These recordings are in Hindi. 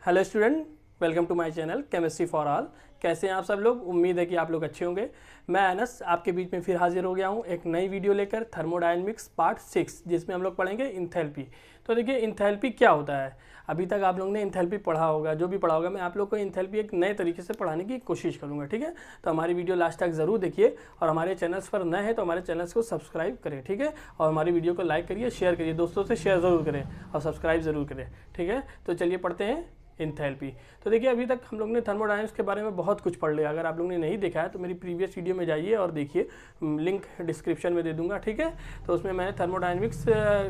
Hello student, welcome to my channel chemistry for all. कैसे हैं आप सब लोग? उम्मीद है कि आप लोग अच्छे होंगे। मैं अनस आपके बीच में फिर हाजिर हो गया हूं एक नई वीडियो लेकर, थर्मोडायनेमिक्स पार्ट 6, जिसमें हम लोग पढ़ेंगे इंथैल्पी। तो देखिए इंथैल्पी क्या होता है। अभी तक आप लोगों ने इंथैल्पी पढ़ा होगा, जो भी पढ़ा होगा मैं आप लोग को इंथैल्पी एक नए तरीके से पढ़ाने की कोशिश करूँगा, ठीक है। तो हमारी वीडियो लास्ट तक ज़रूर देखिए, और हमारे चैनल्स पर नए हैं तो हमारे चैनल्स को सब्सक्राइब करें, ठीक है। और हमारी वीडियो को लाइक करिए, शेयर करिए, दोस्तों से शेयर ज़रूर करें और सब्सक्राइब ज़रूर करें, ठीक है। तो चलिए पढ़ते हैं इंथैल्पी। तो देखिए अभी तक हम लोग ने थर्मोडायनेमिक्स के बारे में बहुत कुछ पढ़ लिया। अगर आप लोगों ने नहीं देखा है तो मेरी प्रीवियस वीडियो में जाइए और देखिए, लिंक डिस्क्रिप्शन में दे दूंगा, ठीक है। तो उसमें मैंने थर्मोडायनेमिक्स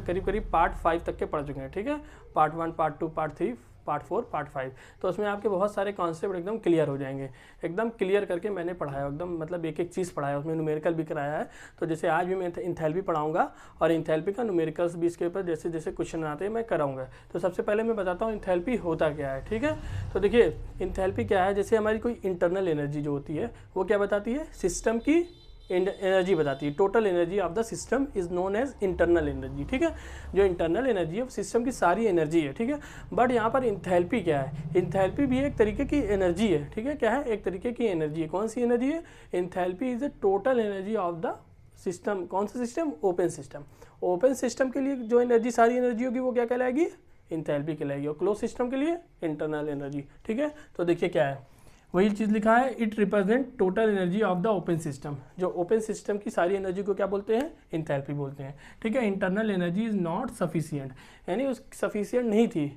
करीब करीब पार्ट 5 तक के पढ़ चुके हैं, ठीक है। Part 1, part 2, part 3, part 4, part 5। तो उसमें आपके बहुत सारे कॉन्सेप्ट एकदम क्लियर हो जाएंगे। एकदम क्लियर करके मैंने पढ़ाया, एकदम मतलब एक एक चीज़ पढ़ाया, उसमें न्यूमेरिकल भी कराया है। तो जैसे आज भी मैं इंथैल्पी पढ़ाऊंगा और इंथैल्पी का न्यूमेरिकल्स भी इसके ऊपर जैसे जैसे क्वेश्चन आते हैं मैं कराऊंगा। तो सबसे पहले मैं बताता हूँ इंथैल्पी होता क्या है, ठीक है। तो देखिए इंथैल्पी क्या है, जैसे हमारी कोई इंटरनल एनर्जी जो होती है वो क्या बताती है, सिस्टम की एनर्जी बताती है। Total energy of the system is known as internal energy, ठीक है। जो इंटरनल एनर्जी है वो सिस्टम की सारी एनर्जी है, ठीक है। बट यहाँ पर इंथैल्पी क्या है, इंथैल्पी भी एक तरीके की एनर्जी है, ठीक है। क्या है, एक तरीके की एनर्जी है। कौन सी एनर्जी है? Enthalpy is the total energy of the system. कौन सा system? Open system. Open system के लिए जो एनर्जी, सारी एनर्जी होगी वो क्या कहलाएगी? इंथैल्पी कहलाएगी। और क्लोज सिस्टम के लिए इंटरनल एनर्जी, ठीक है। तो देखिए क्या है, वही चीज़ लिखा है, it represent total energy of the open system. जो ओपन सिस्टम की सारी एनर्जी को क्या बोलते हैं? इंथैल्पी बोलते हैं, ठीक है। Internal energy is not sufficient, यानी उस सफिशिएंट नहीं थी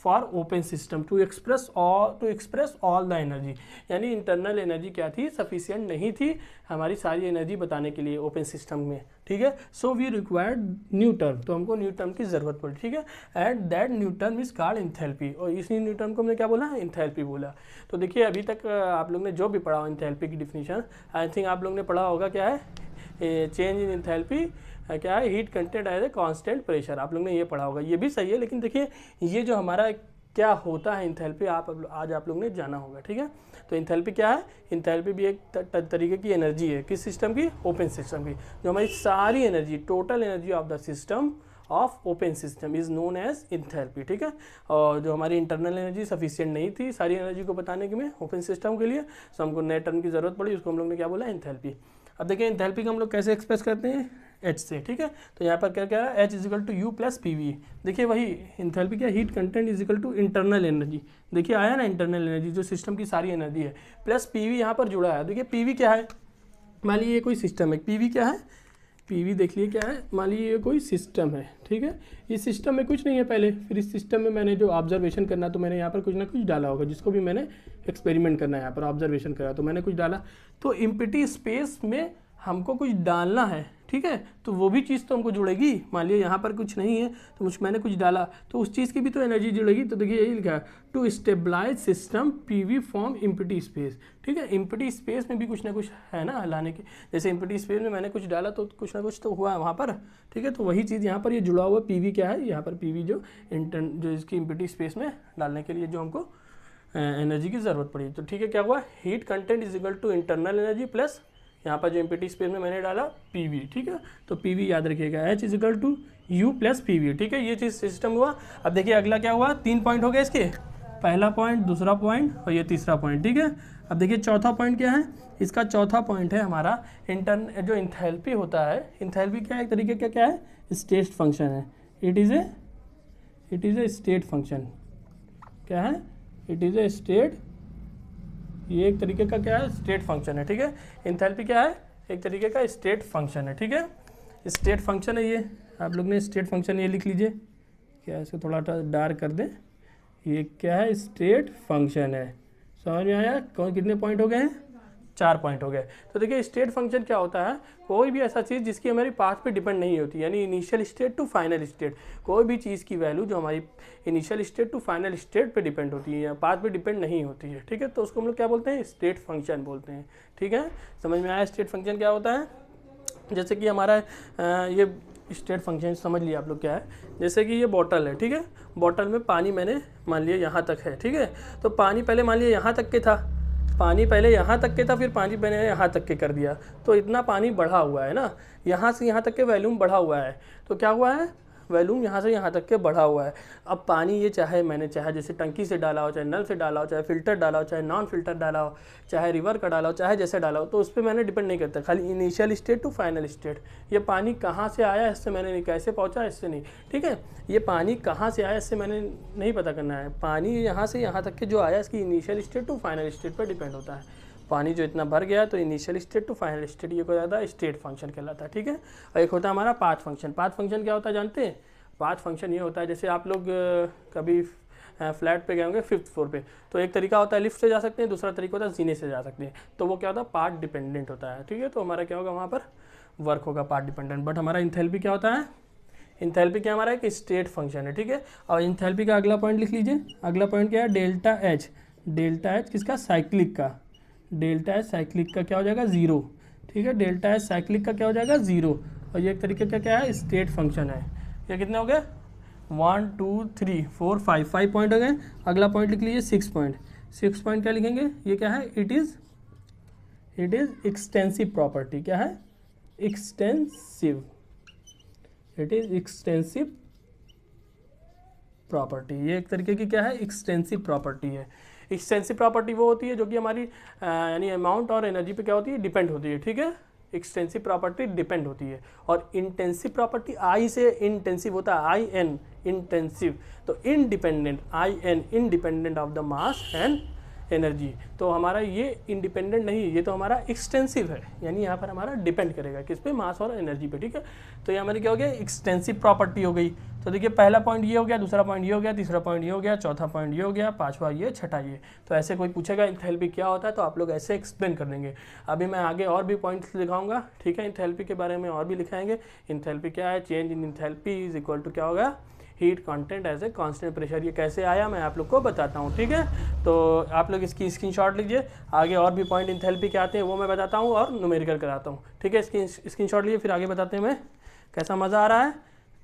for open system to express all the energy. यानी इंटरनल एनर्जी क्या थी? सफिशिएंट नहीं थी हमारी सारी एनर्जी बताने के लिए ओपन सिस्टम में, ठीक है। So we required new term, तो हमको न्यू टर्म की जरूरत पड़ी, ठीक है। And that new term is called enthalpy, और इसी न्यू टर्म को हमने क्या बोला? इंथैल्पी बोला। तो देखिए अभी तक आप लोग ने जो भी पढ़ा इंथैल्पी की डिफिनीशन, आई थिंक आप लोग ने पढ़ा होगा क्या है, चेंज इन इंथैल्पी क्या है, heat content as a constant pressure. आप लोग ने ये पढ़ा होगा, ये भी सही है। लेकिन देखिए ये जो हमारा क्या होता है इंथैल्पी, आज आप लोग ने जाना होगा, ठीक है। तो इंथैल्पी क्या है? इंथैल्पी भी एक तरीके की एनर्जी है। किस सिस्टम की? ओपन सिस्टम की। जो हमारी सारी energy, total energy of the system of open system is known as enthalpy, ठीक है। और जो हमारी इंटरनल एनर्जी सफिशिएंट नहीं थी सारी एनर्जी को बताने के में ओपन सिस्टम के लिए, तो हमको नए टर्म की जरूरत पड़ी, उसको हम लोग ने क्या बोला? इंथैल्पी। अब देखिए इंथैल्पी को हम लोग कैसे एक्सप्रेस करते हैं? H से, ठीक है। तो यहाँ पर क्या क्या है, H is equal to U plus P V. देखिए वही इंथैल्पी क्या, heat content is equal to internal energy. देखिए आया ना, इंटरनल एनर्जी जो सिस्टम की सारी एनर्जी है, प्लस पी वी यहाँ पर जुड़ा है। देखिए पी वी क्या है, मान लीजिए ये कोई सिस्टम है, पी वी क्या है? पी वी देख लिए क्या है, मान लीजिए ये कोई सिस्टम है, ठीक है। इस सिस्टम में कुछ नहीं है पहले, फिर इस सिस्टम में मैंने जो ऑब्जर्वेशन करना, तो मैंने यहाँ पर कुछ ना कुछ डाला होगा, जिसको भी मैंने एक्सपेरिमेंट करना है, यहाँ पर ऑब्जर्वेशन करा तो मैंने कुछ डाला। तो एम्प्टी स्पेस में हमको कुछ डालना है, ठीक है। तो वो भी चीज़ तो हमको जुड़ेगी। मान लिया यहाँ पर कुछ नहीं है तो मैंने कुछ डाला, तो उस चीज़ की भी तो एनर्जी जुड़ेगी। तो देखिए यही लिखा है, to stabilize system P V form empty space, ठीक है। एम्प्टी स्पेस में भी कुछ ना कुछ है ना लाने के, जैसे एम्प्टी स्पेस में मैंने कुछ डाला तो कुछ ना कुछ तो हुआ है वहाँ पर, ठीक है। तो वही चीज़ यहाँ पर ये जुड़ा हुआ पी वी क्या है, यहाँ पर पी वी जो इसकी एम्प्टी स्पेस में डालने के लिए जो हमको एनर्जी की ज़रूरत पड़ी। तो ठीक है, क्या हुआ, heat content is equal to internal energy plus यहाँ पर जो एम्प्टी स्पेस में मैंने डाला पी वी, ठीक है। तो पी वी याद रखिएगा, H is equal to U plus P V, ठीक है। ये चीज़ सिस्टम हुआ। अब देखिए अगला क्या हुआ, 3 पॉइंट हो गए इसके, पहला पॉइंट, दूसरा पॉइंट और ये तीसरा पॉइंट, ठीक है। अब देखिए चौथा पॉइंट क्या है, इसका चौथा पॉइंट है हमारा जो इंथैल्पी होता है। इंथैल्पी क्या है, एक तरीके का क्या है, स्टेट फंक्शन है। It is a state function. क्या है? इट इज़ ए स्टेट, ये एक तरीके का क्या है, स्टेट फंक्शन है, ठीक है। इंथैल्पी क्या है, एक तरीके का स्टेट फंक्शन है, ठीक है। स्टेट फंक्शन है ये, आप लोग ने स्टेट फंक्शन ये लिख लीजिए, क्या है, इसको थोड़ा डार्क कर दें। ये क्या है, स्टेट फंक्शन है। समझ में आया? कितने पॉइंट हो गए हैं? 4 पॉइंट हो गए। तो देखिए स्टेट फंक्शन क्या होता है, कोई भी ऐसा चीज़ जिसकी हमारी पाथ पे डिपेंड नहीं होती, यानी initial state to final state. कोई भी चीज़ की वैल्यू जो हमारी initial state to final state पे डिपेंड होती है या पाथ पे डिपेंड नहीं होती है, ठीक है। तो उसको हम लोग क्या बोलते हैं, स्टेट फंक्शन बोलते हैं, ठीक है। समझ में आया स्टेट फंक्शन क्या होता है? जैसे कि हमारा ये स्टेट फंक्शन समझ लिया आप लोग क्या है। जैसे कि ये बॉटल है, ठीक है। बॉटल में पानी मैंने मान लिया यहाँ तक है, ठीक है। तो पानी पहले मान लिया यहाँ तक के था, पानी पहले यहाँ तक के था, फिर पानी मैंने यहाँ तक के कर दिया, तो इतना पानी बढ़ा हुआ है ना, यहाँ से यहाँ तक के वॉल्यूम बढ़ा हुआ है। तो क्या हुआ है, वॉल्यूम यहाँ से यहाँ तक के बढ़ा हुआ है। अब पानी ये मैंने चाहे जैसे टंकी से डाला हो, चाहे नल से डाला हो, चाहे फिल्टर डाला हो, चाहे नॉन फिल्टर डाला हो, चाहे रिवर का डाला हो, चाहे जैसे डाला हो, तो उस पर मैंने डिपेंड नहीं करता, खाली initial state to final state. ये पानी कहाँ से आया इससे मैंने नहीं, कैसे पहुँचा इससे नहीं, ठीक है। ये पानी कहाँ से आया इससे मैंने नहीं पता करना है। पानी यहाँ से यहाँ तक के जो आया इसकी initial state to final state पर डिपेंड होता है। पानी जो इतना भर गया तो initial state to final state ये कहलाता है स्टेट फंक्शन कहलाता है, ठीक है। और एक होता है हमारा पाथ फंक्शन। पाथ फंक्शन क्या होता है जानते हैं? पाथ फंक्शन ये होता है जैसे आप लोग कभी फ्लैट पे गए होंगे 5th फ्लोर पे, तो एक तरीका होता है लिफ्ट से जा सकते हैं, दूसरा तरीका होता है जीने से जा सकते हैं। तो वो क्या होता है? पाथ डिपेंडेंट होता है, ठीक है। तो हमारा क्या होगा वहाँ पर? वर्क होगा पाथ डिपेंडेंट। बट हमारा इंथैल्पी क्या होता है? इंथैल्पी क्या हमारा एक स्टेट फंक्शन है, ठीक है। और इंथैल्पी का अगला पॉइंट लिख लीजिए। अगला पॉइंट क्या है? Delta H. डेल्टा एच किसका? साइक्लिक का। डेल्टा एच साइक्लिक का क्या हो जाएगा? 0, ठीक है। डेल्टा एच साइक्लिक का क्या हो जाएगा? 0। और ये एक तरीके का क्या है? स्टेट फंक्शन है। ये कितने हो गए? 1 2 3 4 5 पॉइंट हो गए। अगला पॉइंट लिख लीजिए 6 पॉइंट। 6 पॉइंट क्या लिखेंगे? ये क्या है? It is extensive property. क्या है? Extensive. It is extensive property. ये एक तरीके की क्या है? एक्सटेंसिव प्रॉपर्टी है। एक्सटेंसिव प्रॉपर्टी वो होती है जो कि हमारी यानी अमाउंट और एनर्जी पे क्या होती है? डिपेंड होती है, ठीक है। एक्सटेंसिव प्रॉपर्टी डिपेंड होती है। और इंटेंसिव प्रॉपर्टी आई से इंटेंसिव होता है, आई एन इंटेंसिव। तो independent, I an independent of the mass and energy. तो हमारा ये इंडिपेंडेंट नहीं, ये तो हमारा एक्सटेंसिव है, यानी यहाँ पर हमारा डिपेंड करेगा किस पे? मास और एनर्जी पे, ठीक है। तो ये हमारी क्या हो गया? एक्सटेंसिव प्रॉपर्टी हो गई। तो देखिए पहला पॉइंट ये हो गया, दूसरा पॉइंट ये हो गया, तीसरा पॉइंट ये हो गया, चौथा पॉइंट ये हो गया, पांचवा ये, छठा ये। तो ऐसे कोई पूछेगा इंथैल्पी क्या होता है तो आप लोग ऐसे एक्सप्लेन कर देंगे। अभी मैं आगे और भी पॉइंट्स दिखाऊंगा, ठीक है। इंथैल्पी के बारे में और भी लिखाएंगे। इंथैल्पी क्या है? Change in enthalpy is equal to क्या होगा? Heat content as a constant pressure. ये कैसे आया मैं आप लोग को बताता हूँ, ठीक है। तो आप लोग इसकी स्क्रीनशॉट लीजिए। आगे और भी पॉइंट इंथैल्पी के आते हैं वो मैं बताता हूँ और न्यूमेरिकल कराता हूँ, ठीक है। इसकी स्क्रीनशॉट लीजिए, फिर आगे बताते हैं मैं। कैसा मज़ा आ रहा है?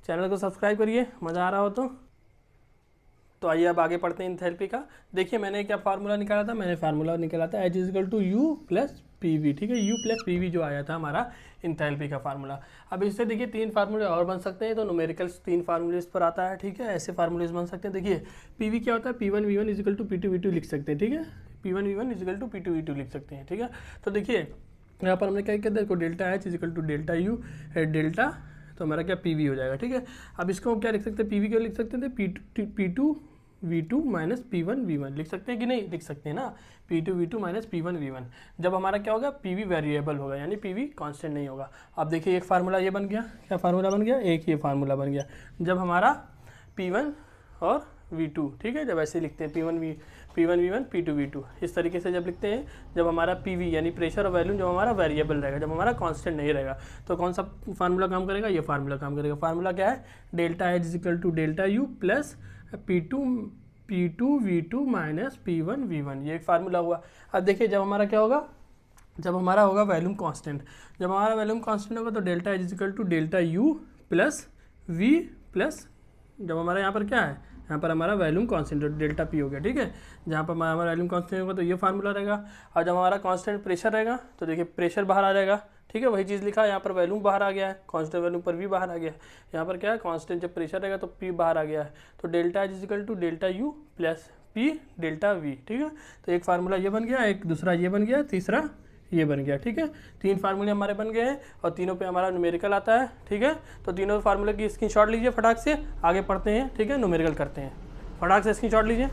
चैनल को सब्सक्राइब करिए मज़ा आ रहा हो तो आइए अब आगे पढ़ते हैं इंथैल्पी का। देखिए मैंने क्या फार्मूला निकाला था? मैंने फार्मूला निकाला था H is equal to U plus P V, ठीक है। यू प्लस पी वी जो आया था हमारा इंथैल्पी का फार्मूला। अब इससे देखिए 3 फार्मूले और बन सकते हैं, तो न्यूमेरिकल्स 3 फार्मूले इस पर आता है, ठीक है। ऐसे फार्मूलेज बन सकते हैं। देखिए पी वी क्या होता है? P1 V1 is equal to P2 V2 लिख सकते हैं, ठीक है। P1 V1 is equal to P2 V2 लिख सकते हैं, ठीक है। तो देखिए यहाँ पर हमने क्या किया? देखो delta H is equal to delta U delta, तो हमारा क्या? पी वी हो जाएगा, ठीक है। अब इसको हम क्या लिख सकते हैं? पी वी क्या लिख सकते थे? P2 V2 minus P1 V1 लिख सकते हैं कि नहीं? लिख सकते हैं ना। P2 V2 minus P1 V1। जब हमारा क्या होगा? PV वेरिएबल होगा, यानी PV कांस्टेंट नहीं होगा। अब देखिए एक फार्मूला ये बन गया। क्या फार्मूला बन गया? एक ये फार्मूला बन गया। जब हमारा P1 और V2, ठीक है, जब ऐसे लिखते हैं P1 V1 P2 V2 इस तरीके से जब लिखते हैं, जब हमारा PV यानी प्रेशर और वॉल्यूम जब हमारा वेरिएबल रहेगा, जब हमारा कांस्टेंट नहीं रहेगा, तो कौन सा फार्मूला काम करेगा? ये फार्मूला काम करेगा। फार्मूला क्या है? Delta H is equal to delta U plus P2 V2 minus P1 V1, ये एक फार्मूला हुआ। अब देखिए जब हमारा क्या होगा? जब हमारा होगा वॉल्यूम कांस्टेंट। जब हमारा वॉल्यूम कांस्टेंट होगा तो delta H is equal to delta U plus V plus, जब हमारा यहाँ पर क्या है? यहाँ पर हमारा वॉल्यूम कांस्टेंट डेल्टा पी हो गया, ठीक है। जहाँ पर हमारा वॉल्यूम कांस्टेंट होगा तो ये फार्मूला रहेगा। और जब हमारा कांस्टेंट प्रेशर रहेगा तो देखिए प्रेशर बाहर आ जाएगा, ठीक है। वही चीज़ लिखा है यहाँ पर, वॉल्यूम बाहर आ गया है, कांस्टेंट वॉल्यूम पर वी बाहर आ गया है। यहाँ पर क्या है? कांस्टेंट जब प्रेशर रहेगा तो पी बाहर आ गया है। तो delta H is equal to delta U plus P delta V, ठीक है। तो एक फार्मूला ये बन गया, एक दूसरा ये बन गया, तीसरा ये बन गया, ठीक है। 3 फार्मूले हमारे बन गए हैं और तीनों पे हमारा न्यूमेरिकल आता है, ठीक है। तो तीनों फार्मूले की स्क्रीनशॉट लीजिए फटाक से, आगे पढ़ते हैं, ठीक है। न्यूमेरिकल करते हैं, फटाक से स्क्रीनशॉट लीजिए।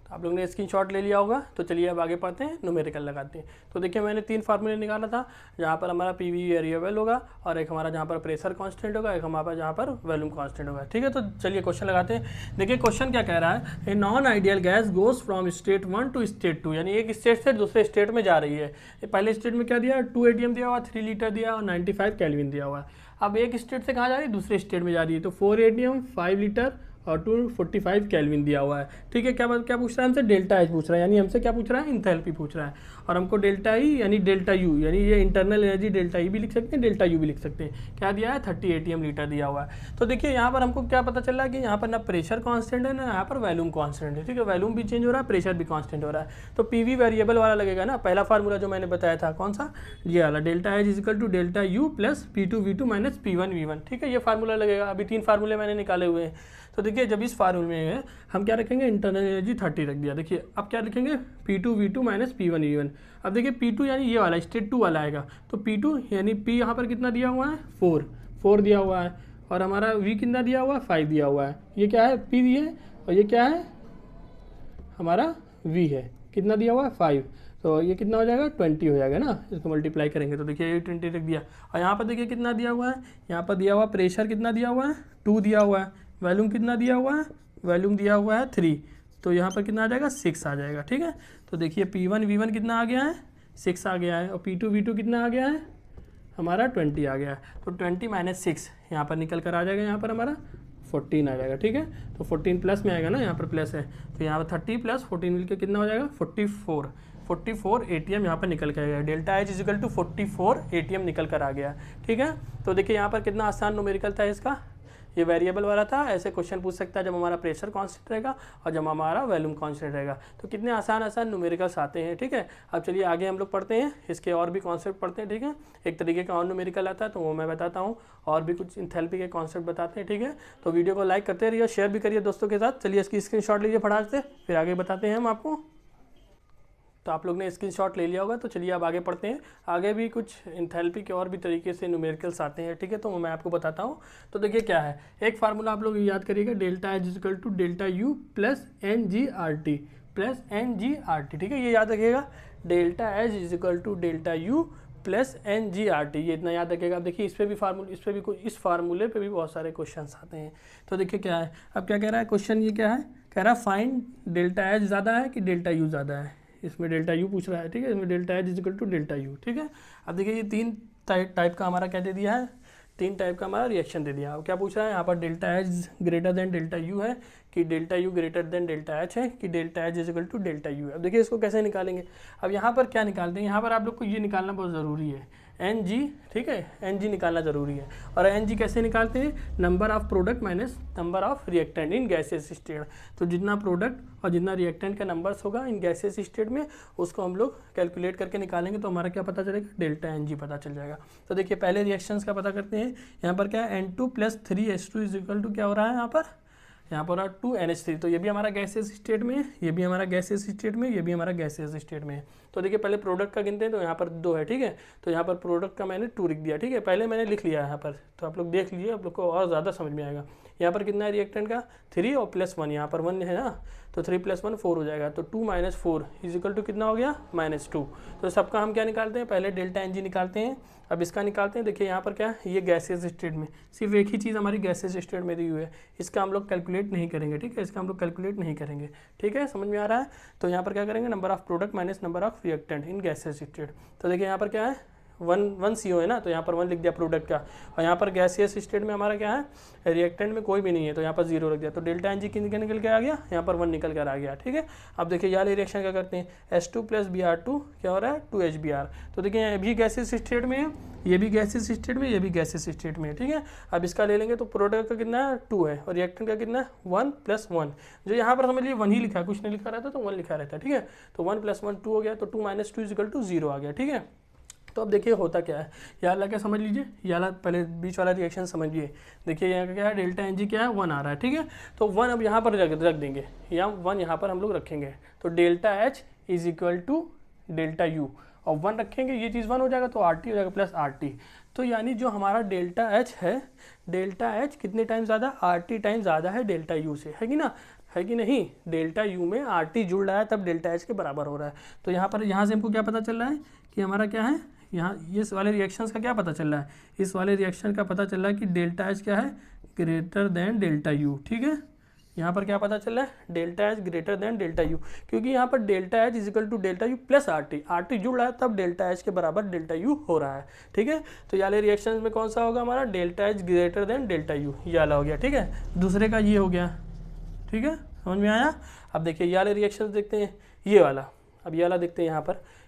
आप लोगों ने स्क्रीनशॉट ले लिया होगा, तो चलिए अब आगे पढ़ते हैं, न्यूमेरिकल लगाते हैं। तो देखिए मैंने 3 फार्मूले निकाला था, जहाँ पर हमारा पी वी वेरिएबल होगा और एक हमारा जहाँ पर प्रेशर कांस्टेंट होगा, एक हमारा जहाँ पर वॉल्यूम कांस्टेंट होगा, ठीक है। तो चलिए क्वेश्चन लगाते हैं। देखिए क्वेश्चन क्या कह रहा है? A non ideal gas goes from state 1 to state 2, यानी एक स्टेट से दूसरे स्टेट में जा रही है। पहले स्टेट में क्या दिया? 2 ATM दिया हुआ, 3 लीटर दिया और 95 केल्विन दिया हुआ है। अब एक स्टेट से कहाँ जा रही है? दूसरे स्टेट में जा रही है। तो 4 ATM 5 लीटर और 245 केल्विन दिया हुआ है। ठीक है, क्या पूछ रहा है हमसे, डेल्टा एच पूछ रहा है, यानी हमसे क्या पूछ रहा है, इंथैल्पी पूछ रहा है। और हमको डेल्टा ई यानी डेल्टा यू, यानी ये इंटरनल एनर्जी डेल्टा ई भी लिख सकते हैं, डेल्टा यू भी लिख सकते हैं। क्या दिया है, 30 ATM लीटर दिया हुआ है। तो देखिए यहाँ पर हमको क्या पता चल रहा है कि यहाँ पर ना प्रेशर कांस्टेंट है ना यहाँ पर वॉल्यूम कांस्टेंट है। ठीक है, वॉल्यूम भी चेंज हो रहा है, प्रेशर भी कांस्टेंट हो रहा है। तो पीवी वेरिएबल वाला लगेगा ना, पहला फार्मूला जो मैंने बताया था कौन सा, ये वाला, delta H is equal to delta U plus P2V2 minus P1V1। ठीक है, ये फार्मूला लगेगा। अभी 3 फार्मूले मैंने निकाले हुए हैं। तो देखिए जब इस फार्मूले में हम क्या रखेंगे, इंटरनल एनर्जी 30 रख दिया। देखिए अब क्या लिखेंगे, P2V2 माइनस P1V1। अब देखिए P2 यानी ये वाला स्टेट 2 वाला आएगा, तो P2 यानी P यहाँ पर कितना दिया हुआ है, 4 दिया हुआ है, और हमारा V कितना दिया हुआ है, 5 दिया हुआ है। ये क्या है, P है, और ये क्या है हमारा V है, कितना दिया हुआ है, 5। तो ये कितना हो जाएगा, 20 हो जाएगा ना, इसको मल्टीप्लाई करेंगे तो देखिए ये 20 रख दिया। और यहाँ पर देखिए कितना दिया हुआ है, यहाँ पर दिया हुआ प्रेशर कितना दिया हुआ है, 2 दिया हुआ है, वॉल्यूम कितना दिया हुआ है, वॉल्यूम दिया हुआ है 3, तो यहाँ पर कितना आ जाएगा, 6 आ जाएगा। ठीक है, तो देखिए P1V1 कितना आ गया है, 6 आ गया है, और P2V2 कितना आ गया है हमारा, 20 आ गया है। तो 20 माइनस 6 यहाँ पर निकल कर आ जाएगा, यहाँ पर हमारा 14 आ जाएगा। ठीक है, तो 14 प्लस में आएगा ना, यहाँ पर प्लस है, तो यहाँ पर 30 प्लस 14 मिलकर कितना हो जाएगा, 44 ATM यहाँ पर निकल कर आ गया। Delta H is equal to 44 ATM निकल कर आ गया। ठीक है, तो देखिए यहाँ पर कितना आसान न्यूमेरिकल था इसका, ये वेरिएबल वाला था। ऐसे क्वेश्चन पूछ सकता है जब हमारा प्रेशर कांस्टेंट रहेगा और जब हमारा वॉल्यूम कांस्टेंट रहेगा। तो कितने आसान न्यूमेरिकल्स आते हैं। ठीक है, अब चलिए आगे हम लोग पढ़ते हैं, इसके और भी कॉन्सेप्ट पढ़ते हैं। ठीक है, एक तरीके का और न्यूमेरिकल आता है तो वो मैं बताता हूँ, और भी कुछ एंथैल्पी के कॉन्सेप्ट बताते हैं। ठीक है, तो वीडियो को लाइक करते रहिए, शेयर भी करिए दोस्तों के साथ। चलिए इसकी स्क्रीनशॉट लीजिए फटाक से, फिर आगे बताते हैं हम आपको। तो आप लोग ने स्क्रीनशॉट ले लिया होगा, तो चलिए अब आगे पढ़ते हैं। आगे भी कुछ एंथैल्पी के और भी तरीके से न्यूमेरिकल्स आते हैं। ठीक है, तो मैं आपको बताता हूँ। तो देखिए क्या है, एक फार्मूला आप लोग याद करिएगा, delta H is equal to delta U plus NGRT plus NGRT। ठीक है, ये याद रखिएगा, delta H is equal to delta U plus NGRT, ये इतना याद रखिएगा। अब देखिए इस फार्मूले पे भी बहुत सारे क्वेश्चन आते हैं। तो देखिए क्या है, अब क्या कह रहा है क्वेश्चन, ये क्या है, कह रहा है फाइंड डेल्टा एच ज़्यादा है कि डेल्टा यू ज़्यादा है। इसमें डेल्टा यू पूछ रहा है। ठीक है, इसमें delta H is equal to delta U. ठीक है, अब देखिए ये 3 टाइप का हमारा क्या दे दिया है, 3 टाइप का हमारा रिएक्शन दे दिया। अब क्या पूछ रहा है, यहाँ पर delta H greater than delta U है कि delta U greater than delta H है कि delta H is equal to delta U है। अब देखिए इसको कैसे निकालेंगे। अब यहाँ पर क्या निकालते हैं, यहाँ पर आप लोग को ये निकालना बहुत ज़रूरी है, NG। ठीक है, NG निकालना ज़रूरी है। और NG कैसे निकालते हैं, number of product minus number of reactant in gaseous state. तो जितना प्रोडक्ट और जितना रिएक्टेंट का नंबर्स होगा इन गैसियस स्टेट में, उसको हम लोग कैलकुलेट करके निकालेंगे, तो हमारा क्या पता चलेगा, डेल्टा NG पता चल जाएगा। तो देखिए पहले रिएक्शंस का पता करते हैं। यहाँ पर क्या है, N2 plus 3H2 is equal to क्या हो रहा है, यहाँ पर 2NH3। तो ये भी हमारा गैसियस स्टेट में है, ये भी हमारा गैसियस स्टेट में, ये भी हमारा गैसियस स्टेट में है। तो देखिए पहले प्रोडक्ट का गिनते हैं, तो यहाँ पर 2 है। ठीक है, तो यहाँ पर प्रोडक्ट का मैंने 2 लिख दिया। ठीक है, पहले मैंने लिख लिया यहाँ पर, तो आप लोग देख लीजिए, आप लोग को और ज़्यादा समझ में आएगा। यहाँ पर कितना है रिएक्टेंट का, 3 और प्लस 1, यहाँ पर 1 है ना, तो 3 + 1 4 हो जाएगा। तो 2 - 4 इजिकल टू कितना हो गया, -2। तो सबका हम क्या निकालते हैं, पहले डेल्टा NG निकालते हैं, अब इसका निकालते हैं। देखिए यहाँ पर क्या है, ये गैसियस स्टेट में सिर्फ एक ही चीज़ हमारी गैसियस स्टेट में दी हुई है, इसका हम लोग कैलकुलेट नहीं करेंगे। ठीक है, इसका हम लोग कैलकुलेट नहीं करेंगे। ठीक है, समझ में आ रहा है। तो यहाँ पर क्या करेंगे, number of product minus number of reactant in gaseous state. तो देखिए यहाँ पर क्या है, 1 CO है ना, तो यहाँ पर 1 लिख दिया प्रोडक्ट का, और यहाँ पर गैसियस स्टेट में हमारा क्या है, रिएक्टेंट में कोई भी नहीं है, तो यहाँ पर 0 रख दिया। तो डेल्टा NG निकल के आ गया, यहाँ पर 1 निकल कर आ गया। ठीक है, अब देखिए यहाँ रिएक्शन क्या करते हैं, H2 + Br2 क्या हो रहा है, 2HBr। तो देखिए ये भी गैसियस स्टेट में है, ये भी गैसियस स्टेट में, ये भी गैसियस स्टेट में है। ठीक है, अब इसका ले लेंगे, तो प्रोडक्ट का कितना है, 2 है, और रिएक्टेंट का कितना है, 1 + 1। जो यहाँ पर समझ लीजिए 1 ही लिखा है, कुछ नहीं लिखा रहता तो 1 लिखा रहता है। ठीक है, तो 1 + 1 2 हो गया, तो 2 - 2 इजिकल टू 0 आ गया। ठीक है, तो अब देखिए होता क्या है, यार लगा समझ लीजिए, यार पहले बीच वाला रिएक्शन समझिए। देखिए यहाँ क्या है, डेल्टा NG क्या है, 1 आ रहा है। ठीक है, तो 1 अब यहाँ पर रख देंगे, या 1 यहाँ पर हम लोग रखेंगे, तो delta H is equal to delta U, और 1 रखेंगे, ये चीज़ 1 हो जाएगा, तो RT हो जाएगा प्लस RT। तो यानी जो हमारा डेल्टा H है, डेल्टा H कितने टाइम ज़्यादा, RT टाइम ज़्यादा है डेल्टा यू से, है कि ना, है कि नहीं। डेल्टा यू में RT जुड़ रहा है, तब डेल्टा H के बराबर हो रहा है। तो यहाँ से हमको क्या पता चल रहा है कि हमारा क्या है, यहाँ इस वाले रिएक्शंस का क्या पता चल रहा है, इस वाले रिएक्शन का पता चल रहा है कि डेल्टा H क्या है, ग्रेटर देन डेल्टा यू। ठीक है, यहाँ पर क्या पता चल रहा है, delta H greater than delta U, क्योंकि यहाँ पर delta H is equal to delta U plus RT जुड़ रहा है, तब डेल्टा H के बराबर डेल्टा यू हो रहा है। ठीक है, तो ये वाले रिएक्शन में कौन सा होगा हमारा, delta H greater than delta you, ये वाला हो गया। ठीक है, दूसरे का ये हो गया, ठीक है, समझ में आया। अब देखिए ये वाले रिएक्शन देखते हैं, ये वाला, अब ये वाला देखते हैं।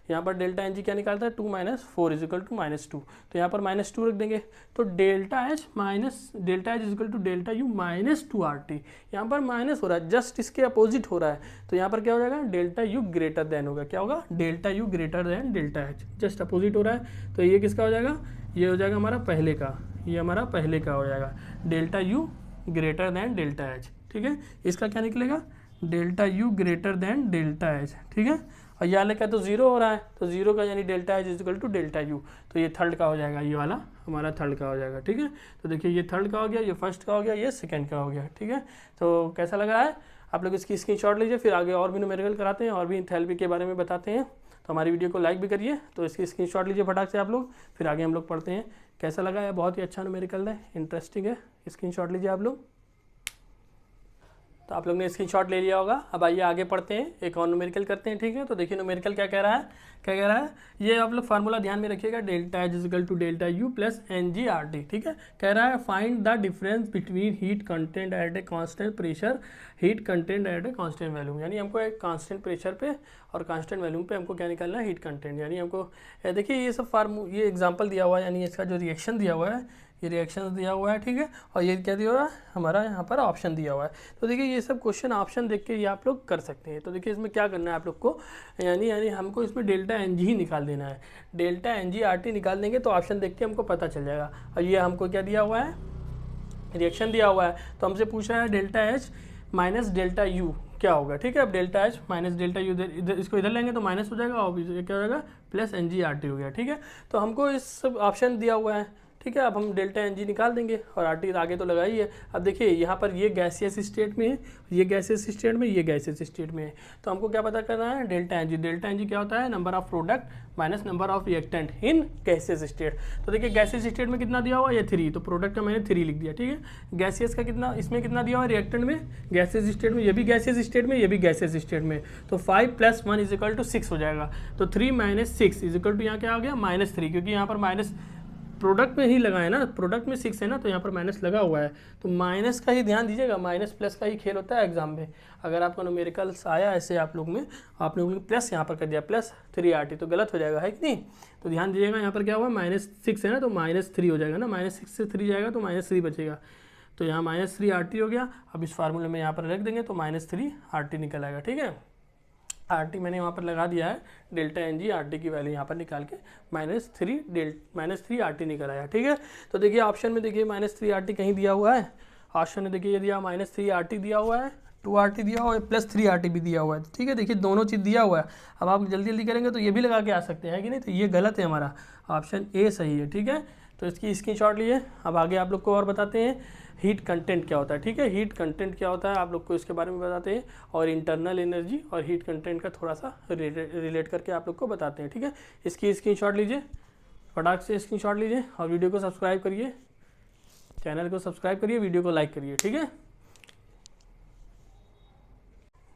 यहाँ पर डेल्टा एन जी क्या निकालता है, 2 - 4 = -2, तो यहाँ पर -2 रख देंगे, तो delta H = delta U -2RT, यहाँ पर माइनस हो रहा है, जस्ट इसके अपोजिट हो रहा है, तो यहाँ पर क्या हो जाएगा, डेल्टा यू ग्रेटर देन होगा, क्या होगा, delta U greater than delta H, just opposite हो रहा है, तो ये किसका हो जाएगा, ये हो जाएगा हमारा पहले का, ये हमारा पहले का हो जाएगा, delta U greater than delta H, ठीक है। इसका क्या निकलेगा, delta U greater than delta H, ठीक है। और यहाँ लेकर तो 0 हो रहा है, तो 0 का यानी डेल्टा एच = डेल्टा यू, तो ये थर्ड का हो जाएगा, ये वाला हमारा थर्ड का हो जाएगा, ठीक है। तो देखिए ये थर्ड का हो गया, ये फर्स्ट का हो गया, ये सेकंड का हो गया, ठीक है। तो कैसा लगा है, आप लोग इसकी स्क्रीनशॉट लीजिए, फिर आगे और भी न्यूमेरिकल कराते हैं और भी एंथैल्पी के बारे में बताते हैं। तो हमारी वीडियो को लाइक भी करिए, तो इसकी स्क्रीनशॉट लीजिए फटाक से आप लोग, फिर आगे हम लोग पढ़ते हैं। कैसा लगा है, बहुत ही अच्छा न्यूमेरिकल है, इंटरेस्टिंग है, स्क्रीनशॉट लीजिए आप लोग। तो आप लोग ने स्क्रीनशॉट ले लिया होगा। अब आइए आगे पढ़ते हैं, एक और न्यूमेरिकल करते हैं, ठीक है। तो देखिए न्यूमेरिकल क्या कह रहा है, ये आप लोग फार्मूला ध्यान में रखिएगा, delta H = delta U plus NG/RT, ठीक है। कह रहा है find the difference between heat content at a constant pressure, heat content at a constant volume, यानी हमको एक कांस्टेंट प्रेशर पे और कांस्टेंट वैल्यूम पे हमको क्या निकालना है, हीट कंटेंट, यानी हमको देखिए ये सब ये एग्जाम्पल दिया हुआ है, यानी इसका जो रिएक्शन दिया हुआ है, ये रिएक्शन दिया हुआ है, ठीक है। और ये क्या दिया हुआ है, हमारा यहाँ पर ऑप्शन दिया हुआ है। तो देखिए ये सब क्वेश्चन ऑप्शन देख के ये आप लोग कर सकते हैं। तो देखिए इसमें क्या करना है आप लोग को, यानी हमको इसमें डेल्टा एन जी ही निकाल देना है, डेल्टा NG/RT निकाल देंगे तो ऑप्शन देख के हमको पता चल जाएगा। और ये हमको क्या दिया हुआ है, रिएक्शन दिया हुआ है, तो हमसे पूछ रहा है delta H minus delta U क्या होगा, ठीक है। अब delta H minus delta U, इधर इसको इधर लेंगे तो माइनस हो जाएगा, और क्या हो जाएगा, प्लस NG/RT हो गया, ठीक है। तो हमको इस सब ऑप्शन दिया हुआ है, ठीक है। अब हम डेल्टा एन जी निकाल देंगे और RT आगे तो लगा ही है। अब देखिए यहाँ पर ये गैसियस स्टेट में है, ये गैसियस स्टेट में, ये गैसियस स्टेट में है, तो हमको क्या पता करना है, डेल्टा एन जी क्या होता है, number of product minus number of reactant in gaseous state. तो देखिए गैसियस स्टेट में कितना दिया हुआ है, ये 3, तो प्रोडक्ट का मैंने 3 लिख दिया, ठीक है। गैसियस का कितना, इसमें कितना दिया हुआ है, रिएक्टेंट में, गैसियस स्टेट में, ये भी गैसियस स्टेट में, ये भी गैसियस स्टेट में, तो 5 + 1 = 6 हो जाएगा। तो 3 - 6 = यहाँ क्या आ गया, -3, क्योंकि यहाँ पर माइनस प्रोडक्ट में ही लगा है ना, प्रोडक्ट में 6 है ना, तो यहाँ पर माइनस लगा हुआ है, तो माइनस का ही ध्यान दीजिएगा, माइनस प्लस का ही खेल होता है एग्जाम में। अगर आपको न्यूमेरिकल्स आया ऐसे आप लोग में, आप लोगों ने प्लस यहाँ पर कर दिया, प्लस 3RT, तो गलत हो जाएगा, है कि नहीं। तो ध्यान दीजिएगा, यहाँ पर क्या हुआ, -6 है ना, तो -3 हो जाएगा ना, -6 से 3 जाएगा तो -3 बचेगा, तो यहाँ -3RT हो गया। अब इस फार्मूले में यहाँ पर रख देंगे तो -3RT निकल आएगा, ठीक है। RT मैंने वहाँ पर लगा दिया है, डेल्टा NG/RT की वैल्यू यहाँ पर निकाल के -3RT निकल आया, ठीक है। तो देखिए ऑप्शन में देखिए -3RT कहीं दिया हुआ है, ऑप्शन में देखिए ये दिया -3RT दिया हुआ है, 2RT दिया हुआ है, प्लस 3RT भी दिया हुआ है, ठीक है। देखिए दोनों चीज़ दिया हुआ है। अब आप जल्दी जल्दी करेंगे तो ये भी लगा के आ सकते हैं कि नहीं, तो ये गलत है, हमारा ऑप्शन ए सही है, ठीक है। तो इसकी स्क्रीनशॉट लिए। अब आगे आप लोग को और बताते हैं हीट कंटेंट क्या होता है, ठीक है। हीट कंटेंट क्या होता है आप लोग को इसके बारे में बताते हैं, और इंटरनल एनर्जी और हीट कंटेंट का थोड़ा सा रिलेट करके आप लोग को बताते हैं, ठीक है। इसकी स्क्रीनशॉट लीजिए, फटाक से स्क्रीनशॉट लीजिए, और वीडियो को सब्सक्राइब करिए, चैनल को सब्सक्राइब करिए, वीडियो को लाइक करिए, ठीक है।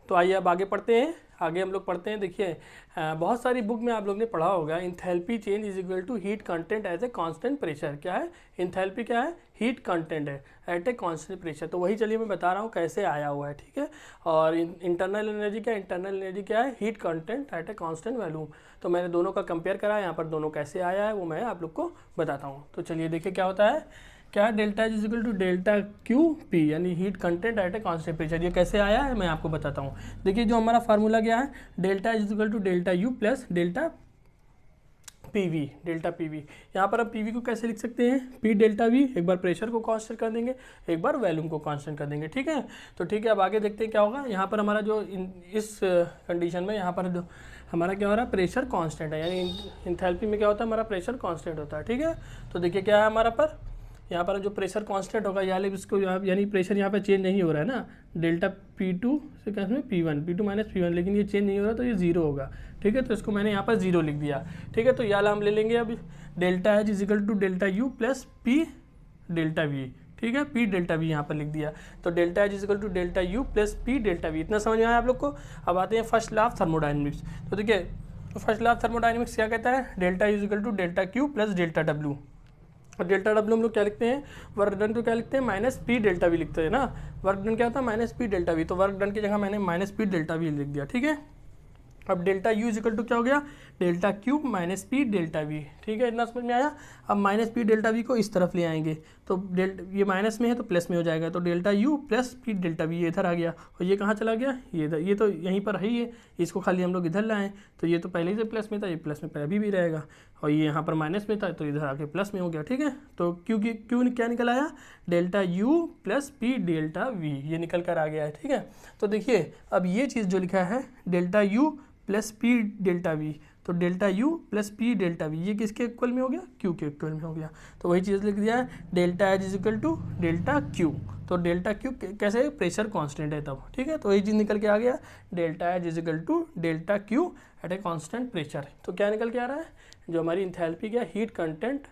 तो आइए अब आगे पढ़ते हैं, आगे हम लोग पढ़ते हैं। देखिए बहुत सारी बुक में आप लोग ने पढ़ा होगा, enthalpy change = heat content as a constant pressure. क्या है, इंथैल्पी क्या है, हीट कंटेंट है एट ए कांस्टेंट प्रेशर। तो वही चलिए मैं बता रहा हूँ कैसे आया हुआ है, ठीक है। और इंटरनल एनर्जी क्या है, heat content at a constant volume. तो मैंने दोनों का कंपेयर करा, यहाँ पर दोनों कैसे आया है वो मैं आप लोग को बताता हूँ। तो चलिए देखिए क्या होता है, क्या है, डेल्टा एच = डेल्टा QP, यानी heat content at a constant pressure. ये कैसे आया है मैं आपको बताता हूँ। देखिए जो हमारा फार्मूला क्या है, delta H = delta U plus delta PV, delta PV। यहाँ पर अब PV को कैसे लिख सकते हैं, P डेल्टा V, एक बार प्रेशर को कांस्टेंट कर देंगे, एक बार वैल्यूम को कांस्टेंट कर देंगे, ठीक है। तो ठीक है, अब आगे देखते हैं क्या होगा। यहाँ पर हमारा जो इस कंडीशन में यहाँ पर जो हमारा क्या हो रहा है, प्रेशर कांस्टेंट है, यानी इंथैल्पी में क्या होता है, हमारा प्रेशर कांस्टेंट होता है, ठीक है। तो देखिए क्या है हमारा पर, यहाँ पर जो प्रेशर कांस्टेंट होगा, इसको यानी प्रेशर यहाँ पे चेंज नहीं हो रहा है ना, डेल्टा P2 से क्या है P1 - P1, लेकिन ये चेंज नहीं हो रहा, तो ये 0 होगा, ठीक है। तो इसको मैंने यहाँ पर 0 लिख दिया, ठीक है। तो ये हम ले लेंगे अब, delta H = delta U plus P delta V, ठीक है। P डेल्टा V यहाँ पर लिख दिया, तो delta H = delta U plus P delta V। इतना समझ में आया आप लोग को। अब आते हैं फर्स्ट लॉ ऑफ थर्मोडायनेमिक्स। तो देखिए फर्स्ट लॉ ऑफ थर्मोडायनेमिक्स क्या कहता है, delta U = delta Q plus delta W। और डेल्टा डब्ल्यू हम लोग क्या लिखते हैं, वर्क डन को क्या लिखते हैं, माइनस पी डेल्टा वी लिखते हैं ना। वर्क डन क्या होता है, माइनस पी डेल्टा वी, तो वर्क डन की जगह मैंने माइनस पी डेल्टा वी लिख दिया, ठीक है। अब डेल्टा यू इजिकल टू क्या हो गया, delta cube minus P delta V, ठीक है, इतना समझ में आया। अब माइनस पी डेल्टा वी को इस तरफ ले आएंगे तो ये माइनस में है तो प्लस में हो जाएगा, तो delta U plus P delta V ये इधर आ गया, और ये कहाँ चला गया, ये इधर, ये तो यहीं पर है ही है, इसको खाली हम लोग इधर लाएँ, तो ये तो पहले ही से प्लस में था, ये प्लस में अभी भी रहेगा, और ये यहाँ पर माइनस में था तो इधर आके प्लस में हो गया, ठीक है। तो क्योंकि क्यों क्या निकल आया, delta U plus P delta V, ये निकल कर आ गया है, ठीक है। तो देखिए अब ये चीज़ जो लिखा है delta U plus P delta V, तो delta U plus P delta V ये किसके इक्वल में हो गया, क्यू के इक्वल में हो गया। तो वही चीज़ लिख दिया है, delta H is equal to delta Q, तो डेल्टा क्यू कैसे, प्रेशर कांस्टेंट है तब, ठीक है। तो वही चीज़ निकल के आ गया, delta H is equal to delta Q at a constant pressure. तो क्या निकल के आ रहा है, जो हमारी इंथैल्पी क्या, heat content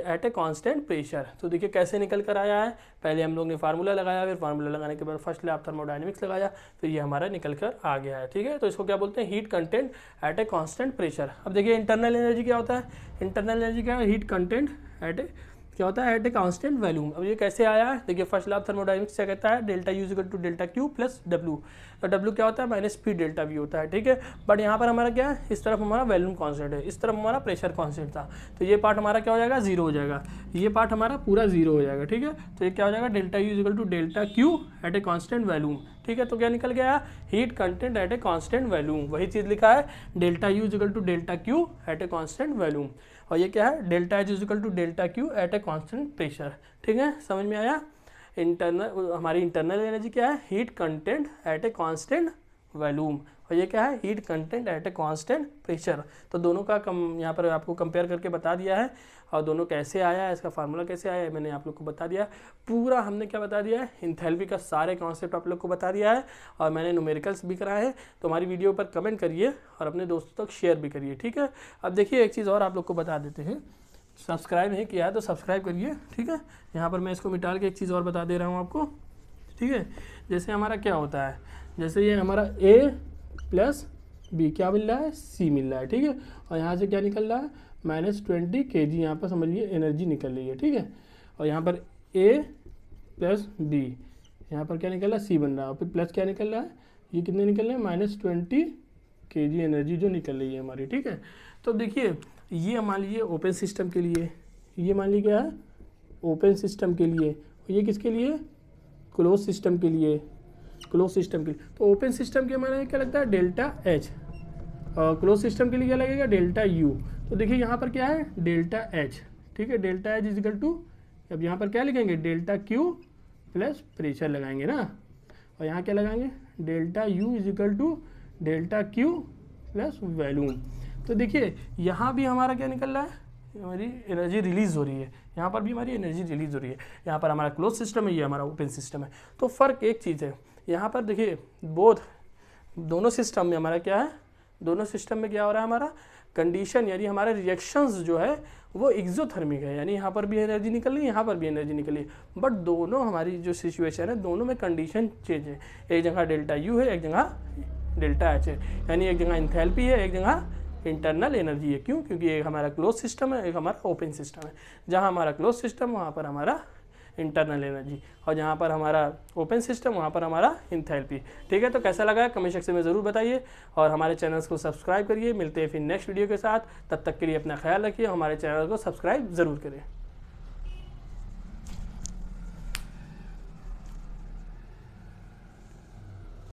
at a constant pressure. तो देखिए कैसे निकल कर आया है, पहले हम लोग ने फार्मूला लगाया, फिर फार्मूला लगाने के बाद फर्स्ट लैब थर्मोडायनेमिक्स लगाया, फिर ये हमारा निकल कर आ गया है, ठीक है। तो इसको क्या बोलते हैं, heat content at a constant pressure. अब देखिए इंटरनल एनर्जी क्या होता है, इंटरनल एनर्जी क्या है, हीट कंटेंट एट ए क्या होता है, एट ए कांस्टेंट वैल्यूम। अब ये कैसे आया है, देखिए फर्स्ट लैब थर्मोडायनेमिक्स क्या कहता है, delta U equal to delta Q plus W, तो डब्ल्यू क्या होता है, माइनस पी डेल्टा वी होता है, ठीक है। बट यहाँ पर हमारा क्या है, इस तरफ हमारा वैल्यूम कांस्टेंट है, इस तरफ हमारा प्रेशर कांस्टेंट था, तो ये पार्ट हमारा क्या हो जाएगा, जीरो हो जाएगा, ये पार्ट हमारा पूरा जीरो हो जाएगा, ठीक है। तो ये क्या हो जाएगा, delta U equal to delta Q at a constant volume, ठीक है। तो क्या निकल गया, heat content at a constant volume, वही चीज़ लिखा है, delta U equal to delta Q at a constant volume, और ये क्या है, delta H equal to delta Q at a constant pressure, ठीक है, समझ में आया। इंटरनल हमारी इंटरनल एनर्जी क्या है, heat content at a constant volume, और ये क्या है, heat content at a constant pressure. तो दोनों का यहाँ पर आपको कंपेयर करके बता दिया है, और दोनों कैसे आया है, इसका फार्मूला कैसे आया है मैंने आप लोग को बता दिया, पूरा हमने क्या बता दिया है, इंथैल्पी का सारे कॉन्सेप्ट आप लोग को बता दिया है, और मैंने न्यूमेरिकल्स भी कराए हैं। तो हमारी वीडियो पर कमेंट करिए और अपने दोस्तों तक शेयर भी करिए, ठीक है। अब देखिए एक चीज़ और आप लोग को बता देते हैं, सब्सक्राइब नहीं किया है तो सब्सक्राइब करिए, ठीक है। यहाँ पर मैं इसको मिटा के एक चीज़ और बता दे रहा हूँ आपको, ठीक है। जैसे हमारा क्या होता है, जैसे ये हमारा ए प्लस बी क्या मिल रहा है, सी मिल रहा है, ठीक है। और यहाँ से क्या निकल रहा है, -20 kg यहाँ पर समझिए एनर्जी निकल रही है, ठीक है। और यहाँ पर ए प्लस बी, यहाँ पर क्या निकल रहा है, सी बन रहा है, और फिर प्लस क्या निकल रहा है, ये कितने निकल रहे हैं, -20 kg एनर्जी जो निकल रही है हमारी, ठीक है। तो देखिए ये मान लीजिए ओपन सिस्टम के लिए, ये मान लीजिए क्या है, ओपन सिस्टम के लिए, और ये किसके लिए, क्लोज सिस्टम के लिए, क्लोज सिस्टम के लिए। तो ओपन सिस्टम के माने क्या लगता है, डेल्टा एच, और क्लोज सिस्टम के लिए क्या लगेगा, डेल्टा यू। तो देखिए यहाँ पर क्या है, डेल्टा एच, ठीक है, डेल्टा एच इजिकल टू, अब यहाँ पर क्या लिखेंगे, डेल्टा क्यू प्लस प्रेशर लगाएंगे ना, और यहाँ क्या लगाएंगे, delta U is equal to delta Q plus volume. तो देखिए यहाँ भी हमारा क्या निकल रहा है, हमारी एनर्जी रिलीज हो रही है, यहाँ पर भी हमारी एनर्जी रिलीज हो रही है, यहाँ पर हमारा क्लोज सिस्टम है, ये हमारा ओपन सिस्टम है। तो फ़र्क एक चीज़ है, यहाँ पर देखिए दोनों सिस्टम में हमारा क्या है, दोनों सिस्टम में क्या हो रहा है, हमारा कंडीशन यानी हमारा रिएक्शंस जो है वो एक्सोथर्मिक है, यानी यहाँ पर भी एनर्जी निकल रही है, यहाँ पर भी एनर्जी निकल रही है, बट दोनों हमारी जो सिचुएशन है दोनों में कंडीशन चेंज है, एक जगह डेल्टा यू है, एक जगह डेल्टा एच है, यानी एक जगह इंथैल्पी है, एक जगह इंटरनल एनर्जी है। क्यों, क्योंकि एक हमारा क्लोज सिस्टम है, एक हमारा ओपन सिस्टम है। जहाँ हमारा क्लोज सिस्टम वहाँ पर हमारा इंटरनल एनर्जी, और जहाँ पर हमारा ओपन सिस्टम वहाँ पर हमारा इंथैल्पी, ठीक है। तो कैसा लगा कमेंट सेक्शन में ज़रूर बताइए, और हमारे चैनल्स को सब्सक्राइब करिए। मिलते हैं फिर नेक्स्ट वीडियो के साथ, तब तक के लिए अपना ख्याल रखिए, हमारे चैनल को सब्सक्राइब ज़रूर करें।